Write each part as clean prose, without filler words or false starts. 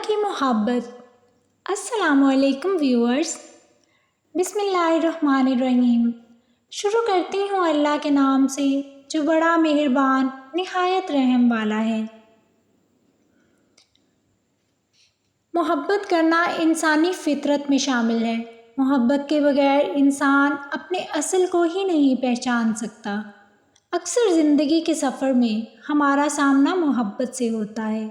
کی محبت۔ السلام علیکم ویورز، بسم اللہ الرحمن الرحیم۔ شروع کرتی ہوں اللہ کے نام سے جو بڑا مہربان نہایت رحم والا ہے۔ محبت کرنا انسانی فطرت میں شامل ہے۔ محبت کے بغیر انسان اپنے اصل کو ہی نہیں پہچان سکتا۔ اکثر زندگی کے سفر میں ہمارا سامنا محبت سے ہوتا ہے۔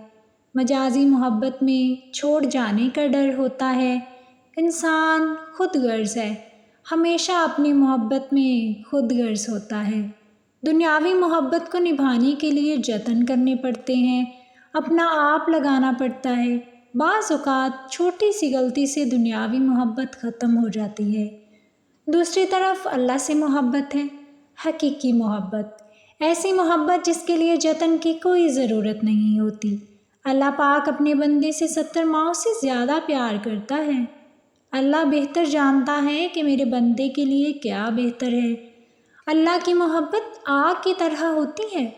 مجازی محبت میں چھوڑ جانے کا ڈر ہوتا ہے۔ انسان خود غرض ہے، ہمیشہ اپنی محبت میں خود غرض ہوتا ہے۔ دنیاوی محبت کو نبھانے کے لیے جتن کرنے پڑتے ہیں، اپنا آپ لگانا پڑتا ہے۔ بعض اوقات چھوٹی سی غلطی سے دنیاوی محبت ختم ہو جاتی ہے۔ دوسری طرف اللہ سے محبت ہے، حقیقی محبت، ایسی محبت جس کے لیے جتن کی کوئی ضرورت نہیں ہوتی۔ اللہ پاک اپنے بندے سے 70 ماؤں سے زیادہ پیار کرتا ہے۔ اللہ بہتر جانتا ہے کہ میرے بندے کے لیے کیا بہتر ہے۔ اللہ کی محبت آگ کی طرح ہوتی ہے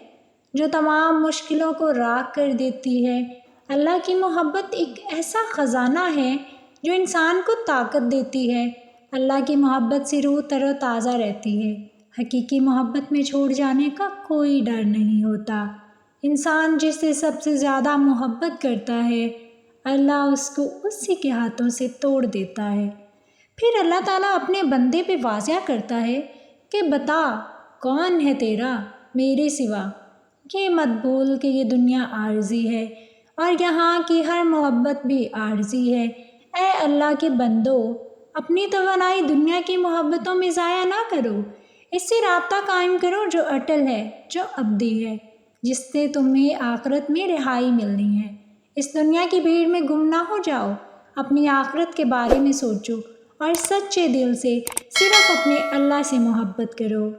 جو تمام مشکلوں کو راکھ کر دیتی ہے۔ اللہ کی محبت ایک ایسا خزانہ ہے جو انسان کو طاقت دیتی ہے۔ اللہ کی محبت سے روح تر و تازہ رہتی ہے۔ حقیقی محبت میں چھوڑ جانے کا کوئی ڈر نہیں ہوتا۔ انسان جس سے سب سے زیادہ محبت کرتا ہے، اللہ اس کو اسی کے ہاتھوں سے توڑ دیتا ہے۔ پھر اللہ تعالیٰ اپنے بندے پہ واضح کرتا ہے کہ بتا کون ہے تیرا میرے سوا۔ یہ مت بھول کہ یہ دنیا عارضی ہے اور یہاں کی ہر محبت بھی عارضی ہے۔ اے اللہ کے بندو، اپنی توانائی دنیا کی محبتوں میں ضائع نہ کرو۔ اس سے رابطہ قائم کرو جو اٹل ہے، جو ابدی ہے، جس سے تمہیں آخرت میں رہائی ملنی ہے۔ اس دنیا کی بھیڑ میں گم نہ ہو جاؤ، اپنی آخرت کے بارے میں سوچو اور سچے دل سے صرف اپنے اللہ سے محبت کرو۔